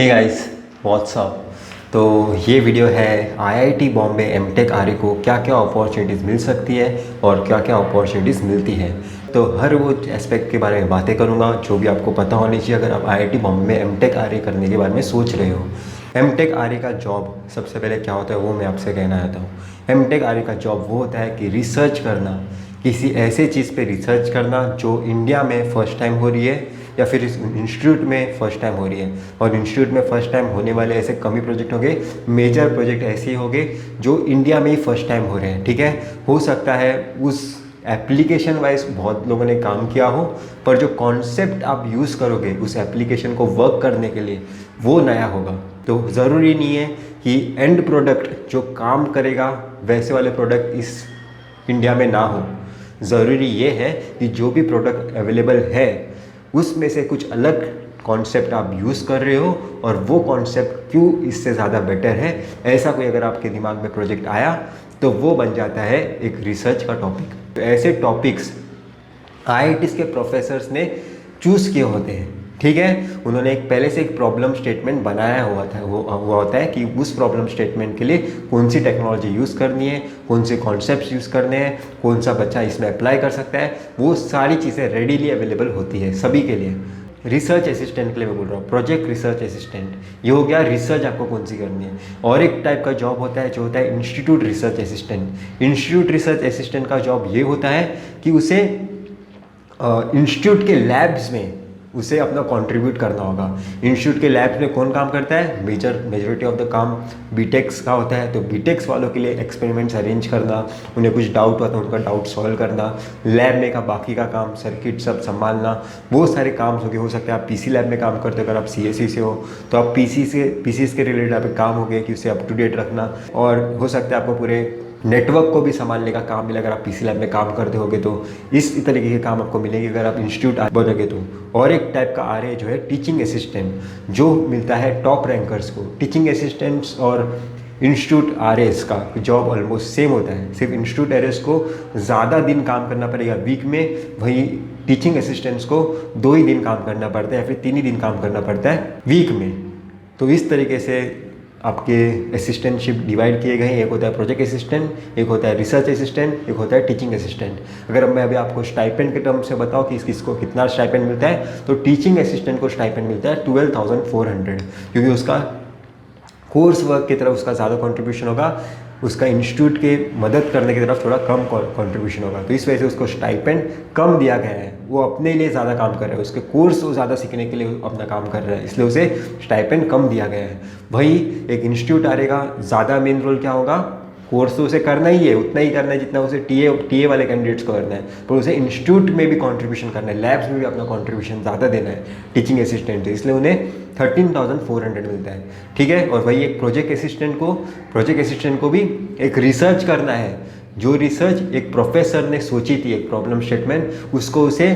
Hey guys, WhatsApp. तो ये video है आईआईटी बॉम्बे एमटेक आर्य को क्या क्या अपॉर्चुनिटीज़ मिल सकती है और क्या क्या अपॉर्चुनिटीज़ मिलती है। तो हर वो एस्पेक्ट के बारे में बातें करूँगा जो भी आपको पता होनी चाहिए अगर आप आईआईटी बॉम्बे में एमटेक आर्य करने के बारे में सोच रहे हो। एमटेक आर्य का जॉब सबसे पहले क्या होता है वो मैं आपसे कहना चाहता हूँ। एमटेक आर्य का जॉब वो होता है कि रिसर्च करना, किसी ऐसे चीज़ पे रिसर्च करना जो इंडिया में फ़र्स्ट टाइम हो रही है या फिर इस इंस्टीट्यूट में फ़र्स्ट टाइम हो रही है। और इंस्टीट्यूट में फ़र्स्ट टाइम होने वाले ऐसे कम ही प्रोजेक्ट होंगे, मेजर प्रोजेक्ट ऐसे ही होंगे जो इंडिया में ही फ़र्स्ट टाइम हो रहे हैं। ठीक है, हो सकता है उस एप्लीकेशन वाइज बहुत लोगों ने काम किया हो, पर जो कॉन्सेप्ट आप यूज़ करोगे उस एप्लीकेशन को वर्क करने के लिए वो नया होगा। तो ज़रूरी नहीं है कि एंड प्रोडक्ट जो काम करेगा वैसे वाले प्रोडक्ट इस इंडिया में ना हो। ज़रूरी ये है कि जो भी प्रोडक्ट अवेलेबल है उसमें से कुछ अलग कॉन्सेप्ट आप यूज़ कर रहे हो और वो कॉन्सेप्ट क्यों इससे ज़्यादा बेटर है, ऐसा कोई अगर आपके दिमाग में प्रोजेक्ट आया तो वो बन जाता है एक रिसर्च का टॉपिक। तो ऐसे टॉपिक्स आईआईटीज़ के प्रोफेसर्स ने चूज़ किए होते हैं। ठीक है, उन्होंने एक पहले से एक प्रॉब्लम स्टेटमेंट बनाया हुआ था, वो होता है कि उस प्रॉब्लम स्टेटमेंट के लिए कौन सी टेक्नोलॉजी यूज़ करनी है, कौन से कॉन्सेप्ट्स यूज़ करने हैं, कौन सा बच्चा इसमें अप्लाई कर सकता है, वो सारी चीज़ें रेडीली अवेलेबल होती है सभी के लिए। रिसर्च असिस्टेंट के लिए मैं बोल रहा हूँ, प्रोजेक्ट रिसर्च असिस्टेंट, ये हो गया रिसर्च आपको कौन सी करनी है। और एक टाइप का जॉब होता है जो होता है institute research assistant. Institute research assistant का जॉब ये होता है कि उसे इंस्टीट्यूट के लैब्स में उसे अपना कंट्रीब्यूट करना होगा। इंस्टीट्यूट के लैब्स में कौन काम करता है, मेजॉरिटी ऑफ द काम बीटेक्स का होता है। तो बीटेक्स वालों के लिए एक्सपेरिमेंट्स अरेंज करना, उन्हें कुछ डाउट हुआ तो उनका डाउट सॉल्व करना, लैब में का बाकी का काम सर्किट सब संभालना, वो सारे काम हो सकते हैं। आप पीसी लैब में काम करते हो, अगर आप सीएससी से हो तो आप पीसीस के रिलेटेड आप काम हो गए कि उसे अप टू डेट रखना। और हो सकता है आपको पूरे नेटवर्क को भी संभालने का काम मिले अगर आप पीसी लैब में काम करते होगे, तो इस तरीके के काम आपको मिलेंगे अगर आप इंस्टीट्यूट बनोगे तो। और एक टाइप का आर्य जो है टीचिंग असिस्टेंट, जो मिलता है टॉप रैंकर्स को। टीचिंग असिस्टेंट्स और इंस्टीट्यूट आर्यस का जॉब ऑलमोस्ट सेम होता है, सिर्फ इंस्टीट्यूट आर्यस को ज़्यादा दिन काम करना पड़ेगा वीक में, वहीं टीचिंग असिस्टेंट्स को 2 ही दिन काम करना पड़ता है या फिर 3 ही दिन काम करना पड़ता है वीक में। तो इस तरीके से आपके असिस्टेंटशिप डिवाइड किए गए हैं। एक होता है प्रोजेक्ट असिस्टेंट, एक होता है रिसर्च असिस्टेंट, एक होता है टीचिंग असिस्टेंट। अगर मैं अभी आपको स्टाइपेंड के टर्म से बताऊं कि किसको कितना स्टाइपेंड मिलता है, तो टीचिंग असिस्टेंट को स्टाइपेंड मिलता है 12,400, क्योंकि उसका कोर्स वर्क की तरफ उसका ज़्यादा कंट्रीब्यूशन होगा, उसका इंस्टीट्यूट के मदद करने की तरफ थोड़ा कम कंट्रीब्यूशन होगा। तो इस वजह से उसको स्टाइपेंड कम दिया गया है। वो अपने लिए ज़्यादा काम कर रहा है, उसके कोर्स वो ज़्यादा सीखने के लिए अपना काम कर रहा है, इसलिए उसे स्टाइपेंड कम दिया गया है। वही एक इंस्टीट्यूट आएगा, ज़्यादा मेन रोल क्या होगा, कोर्स तो उसे करना ही है, उतना ही करना है जितना उसे टीए वाले कैंडिडेट्स को करना है, पर उसे इंस्टीट्यूट में भी कंट्रीब्यूशन करना है, लैब्स में भी अपना कंट्रीब्यूशन ज़्यादा देना है टीचिंग असिस्टेंट से, इसलिए उन्हें 13,400 मिलता है। ठीक है, और वही एक प्रोजेक्ट असिस्टेंट को भी एक रिसर्च करना है, जो रिसर्च एक प्रोफेसर ने सोची थी, एक प्रॉब्लम स्टेटमेंट, उसको उसे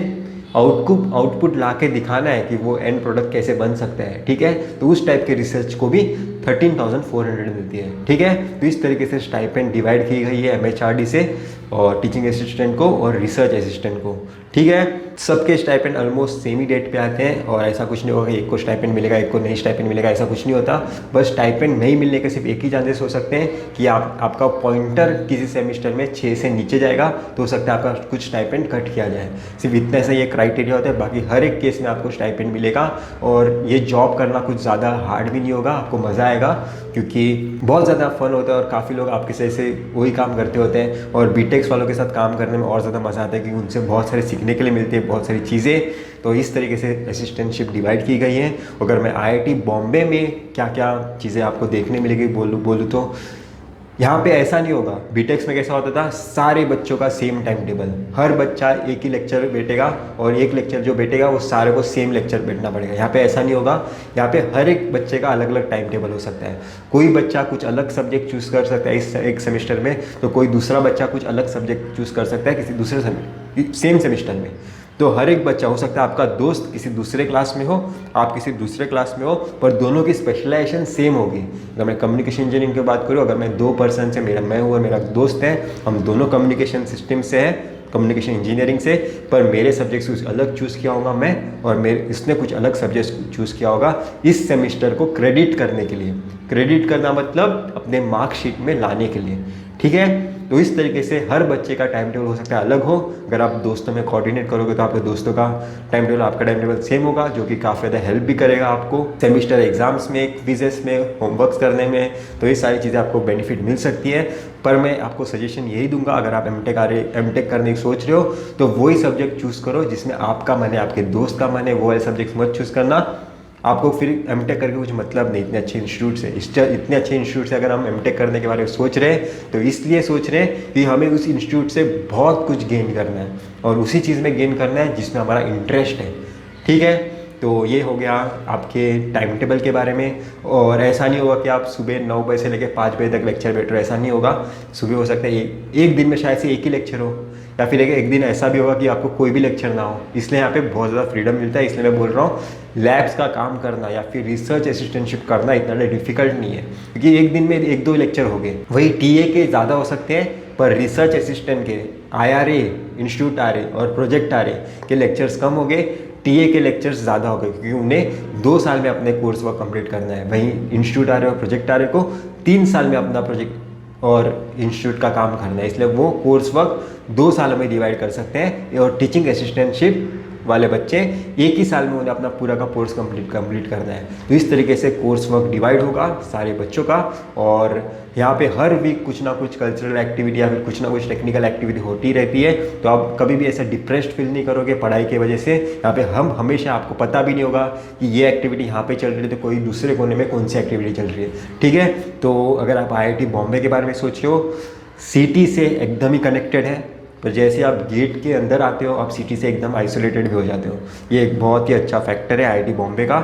आउटपुट ला के दिखाना है कि वो एंड प्रोडक्ट कैसे बन सकता है। ठीक है, तो उस टाइप के रिसर्च को भी 13,400 मिलती है। ठीक है, तो इस तरीके से स्टाइपेंड डिवाइड की गई है एमएचआरडी से, और टीचिंग असिस्टेंट को और रिसर्च असिस्टेंट को। ठीक है, सबके स्टाइपेंड ऑलमोस्ट सेम ही डेट पे आते हैं, और ऐसा कुछ नहीं होगा एक को स्टाइपेंड मिलेगा एक को नहीं स्टाइपेंड मिलेगा, ऐसा कुछ नहीं होता। बस स्टाइपेंड नहीं मिलने के सिर्फ एक ही चांसेस हो सकते हैं कि आपका पॉइंटर किसी सेमिस्टर में 6 से नीचे जाएगा, तो हो सकता है आपका कुछ स्टाइपेंड कट किया जाए। सिर्फ इतना सा ये क्राइटेरिया होता है, बाकी हर एक केस में आपको स्टाइपेंड मिलेगा। और ये जॉब करना कुछ ज़्यादा हार्ड भी नहीं होगा, आपको मज़ा आएगा, क्योंकि बहुत ज़्यादा फन होता है और काफ़ी लोग आपके जैसे वही काम करते होते हैं। और बीटेक्स वालों के साथ काम करने में और ज़्यादा मज़ा आता है, क्योंकि उनसे बहुत सारे सीखने के लिए मिलती है, बहुत सारी चीज़ें। तो इस तरीके से असिस्टेंटशिप डिवाइड की गई है। अगर मैं आईआईटी बॉम्बे में क्या क्या चीज़ें आपको देखने मिलेगी बोलूँ तो यहाँ पे ऐसा नहीं होगा। बीटेक्स में कैसा होता था, सारे बच्चों का सेम टाइम टेबल, हर बच्चा एक ही लेक्चर बैठेगा, और एक लेक्चर जो बैठेगा वो सारे को सेम लेक्चर बैठना पड़ेगा। यहाँ पे ऐसा नहीं होगा, यहाँ पे हर एक बच्चे का अलग अलग टाइम टेबल हो सकता है। कोई बच्चा कुछ अलग सब्जेक्ट चूज़ कर सकता है इस एक सेमेस्टर में, तो कोई दूसरा बच्चा कुछ अलग सब्जेक्ट चूज़ कर सकता है किसी दूसरे सेम सेमेस्टर में। तो हर एक बच्चा, हो सकता है आपका दोस्त किसी दूसरे क्लास में हो, आप किसी दूसरे क्लास में हो, पर दोनों की स्पेशलाइजेशन सेम होगी। अगर मैं कम्युनिकेशन इंजीनियरिंग की बात करूँ, अगर मैं 2 पर्सन से, मैं हूँ और मेरा दोस्त है, हम दोनों कम्युनिकेशन सिस्टम से हैं, कम्युनिकेशन इंजीनियरिंग से, पर मेरे सब्जेक्ट कुछ अलग चूज़ किया होगा मैं, और मेरे इसने कुछ अलग सब्जेक्ट चूज़ किया होगा इस सेमिस्टर को क्रेडिट करने के लिए। क्रेडिट करना मतलब अपने मार्कशीट में लाने के लिए, ठीक है। तो इस तरीके से हर बच्चे का टाइम टेबल हो सकता है अलग हो। अगर आप दोस्तों में कोऑर्डिनेट करोगे तो आपके दोस्तों का टाइम टेबल आपका टाइम टेबल सेम होगा, जो कि काफ़ी ज़्यादा हेल्प भी करेगा आपको सेमिस्टर एग्जाम्स में, क्विजेस में, होमवर्क्स करने में। तो ये सारी चीज़ें आपको बेनिफिट मिल सकती है। पर मैं आपको सजेशन यही दूंगा, अगर आप एमटेक करने की सोच रहे हो तो वही सब्जेक्ट चूज़ करो जिसमें आपका मन है, आपके दोस्त का मन है, वो वाले सब्जेक्ट मत चूज़ करना। आपको फिर एमटेक करके कुछ मतलब नहीं इतने अच्छे इंस्टीट्यूट से। इतने अच्छे इंस्टीट्यूट से अगर हम एमटेक करने के बारे में सोच रहे हैं तो इसलिए सोच रहे हैं कि हमें उस इंस्टीट्यूट से बहुत कुछ गेन करना है, और उसी चीज़ में गेन करना है जिसमें हमारा इंटरेस्ट है, ठीक है। तो ये हो गया आपके टाइम टेबल के बारे में। और ऐसा नहीं होगा कि आप सुबह 9 बजे से लेकर 5 बजे तक लेक्चर बैठ रहे हो, ऐसा नहीं होगा। सुबह हो सकता है एक दिन में शायद से एक ही लेक्चर हो, या फिर एक दिन ऐसा भी होगा कि आपको कोई भी लेक्चर ना हो। इसलिए यहाँ पे बहुत ज़्यादा फ्रीडम मिलता है। इसलिए मैं बोल रहा हूँ लैब्स का काम करना या फिर रिसर्च असिस्टेंटशिप करना इतना डिफिकल्ट नहीं है, क्योंकि एक दिन में 1-2 लेक्चर हो गए। वही टीए के ज़्यादा हो सकते हैं, पर रिसर्च असिस्टेंट के IRA, इंस्टीट्यूट RA और प्रोजेक्ट RA के लेक्चर्स कम हो गए, टीए के लेक्चर्स ज़्यादा हो गए, क्योंकि उन्हें 2 साल में अपने कोर्स वर्क कंप्लीट करना है। वहीं इंस्टीट्यूट RA और प्रोजेक्ट RA को 3 साल में अपना प्रोजेक्ट और इंस्टीट्यूट का काम करना है, इसलिए वो कोर्स वर्क 2 सालों में डिवाइड कर सकते हैं। और टीचिंग असिस्टेंटशिप वाले बच्चे एक ही साल में उन्हें अपना पूरा का कोर्स कंप्लीट करना है। तो इस तरीके से कोर्स वर्क डिवाइड होगा सारे बच्चों का। और यहाँ पे हर वीक कुछ ना कुछ कल्चरल एक्टिविटी या फिर कुछ ना कुछ टेक्निकल एक्टिविटी होती रहती है। तो आप कभी भी ऐसा डिप्रेस्ड फील नहीं करोगे पढ़ाई की वजह से। यहाँ पे हम हमेशा, आपको पता भी नहीं होगा कि ये एक्टिविटी यहाँ पे चल रही है तो कोई दूसरे कोने में कौन सी एक्टिविटी चल रही है, ठीक है। तो अगर आप IIT बॉम्बे के बारे में सोच रहे हो, सिटी से एकदम ही कनेक्टेड है, पर जैसे आप गेट के अंदर आते हो आप सिटी से एकदम आइसोलेटेड भी हो जाते हो। ये एक बहुत ही अच्छा फैक्टर है IIT बॉम्बे का,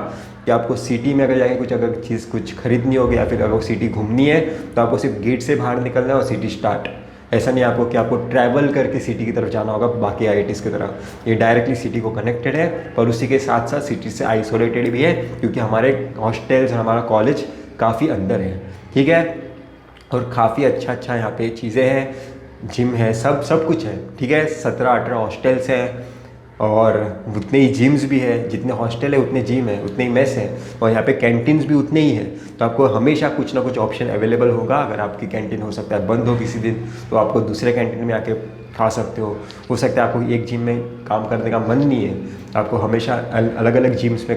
कि आपको सिटी में अगर जाके अगर चीज़ कुछ खरीदनी होगी या फिर अगर सिटी घूमनी है तो आपको सिर्फ गेट से बाहर निकलना है और सिटी स्टार्ट। ऐसा नहीं आपको कि आपको ट्रैवल करके सिटी की तरफ जाना होगा बाकी IITs की तरह। ये डायरेक्टली सिटी को कनेक्टेड है, पर उसी के साथ साथ सिटी से आइसोलेटेड भी है, क्योंकि हमारे हॉस्टल्स और हमारा कॉलेज काफ़ी अंदर है, ठीक है। और काफ़ी अच्छा यहाँ पे चीज़ें हैं, जिम है, सब कुछ है, ठीक है। 17-18 हॉस्टल्स हैं और उतने ही जिम्स भी है। जितने हॉस्टल है उतने जिम है, उतने ही मेस है, और यहाँ पे कैंटीन्स भी उतने ही है। तो आपको हमेशा कुछ ना कुछ ऑप्शन अवेलेबल होगा। अगर आपकी कैंटीन हो सकता है बंद हो किसी दिन, तो आपको दूसरे कैंटीन में आके खा सकते हो सकता है आपको एक जिम में काम करने का मन नहीं है, आपको हमेशा अलग अलग जिम्स में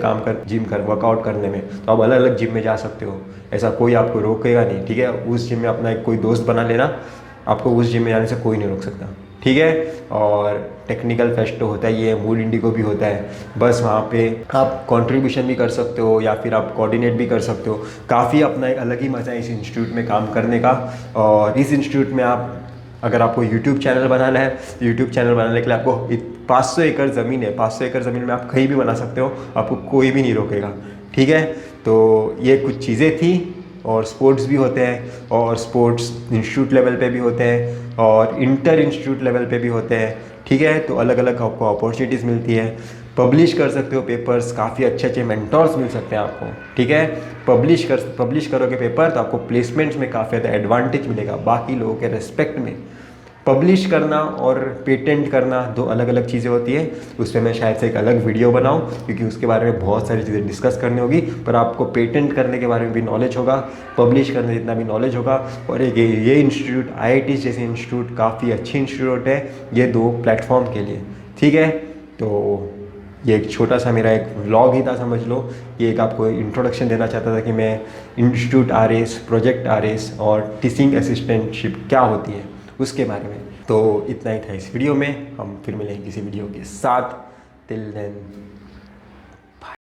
वर्कआउट करने में, तो आप अलग अलग जिम में जा सकते हो। ऐसा कोई आपको रोकेगा नहीं, ठीक है। उस जिम में अपना एक कोई दोस्त बना लेना, आपको उस जिम में जाने से कोई नहीं रोक सकता, ठीक है। और टेक्निकल फेस्ट तो होता ही है, मूड इंडिगो भी होता है। बस वहाँ पे आप कंट्रीब्यूशन भी कर सकते हो या फिर आप कोऑर्डिनेट भी कर सकते हो। काफ़ी अपना एक अलग ही मज़ा है इस इंस्टीट्यूट में काम करने का। और इस इंस्टीट्यूट में आप, अगर आपको यूट्यूब चैनल बनाना है तो यूट्यूब चैनल बनाने के लिए आपको 500 एकड़ ज़मीन है, 500 एकड़ ज़मीन में आप कहीं भी बना सकते हो, आपको कोई भी नहीं रोकेगा, ठीक है। तो ये कुछ चीज़ें थी। और स्पोर्ट्स भी होते हैं, और स्पोर्ट्स इंस्टीट्यूट लेवल पे भी होते हैं और इंटर इंस्टीट्यूट लेवल पे भी होते हैं, ठीक है। तो अलग अलग आपको अपॉर्चुनिटीज़ मिलती है। पब्लिश कर सकते हो पेपर्स, काफ़ी अच्छे मेंटर्स मिल सकते हैं आपको, ठीक है। पब्लिश करोगे पेपर तो आपको प्लेसमेंट्स में काफ़ी ज़्यादा एडवांटेज मिलेगा बाकी लोगों के रेस्पेक्ट में। पब्लिश करना और पेटेंट करना 2 अलग अलग चीज़ें होती है। उस पर मैं शायद से एक अलग वीडियो बनाऊं, क्योंकि उसके बारे में बहुत सारी चीज़ें डिस्कस करनी होगी। पर आपको पेटेंट करने के बारे में भी नॉलेज होगा, पब्लिश करने जितना भी नॉलेज होगा। और ये इंस्टीट्यूट, IIT जैसे इंस्टीट्यूट काफ़ी अच्छी इंस्टीट्यूट है ये 2 प्लेटफॉर्म के लिए, ठीक है। तो ये एक छोटा सा मेरा एक व्लॉग ही था, समझ लो। ये एक आपको इंट्रोडक्शन देना चाहता था कि मैं इंस्टीट्यूट RAs, प्रोजेक्ट RAs और टीचिंग असिस्टेंटशिप क्या होती है उसके बारे में। तो इतना ही था इस वीडियो में। हम फिर मिलेंगे किसी वीडियो के साथ। Till then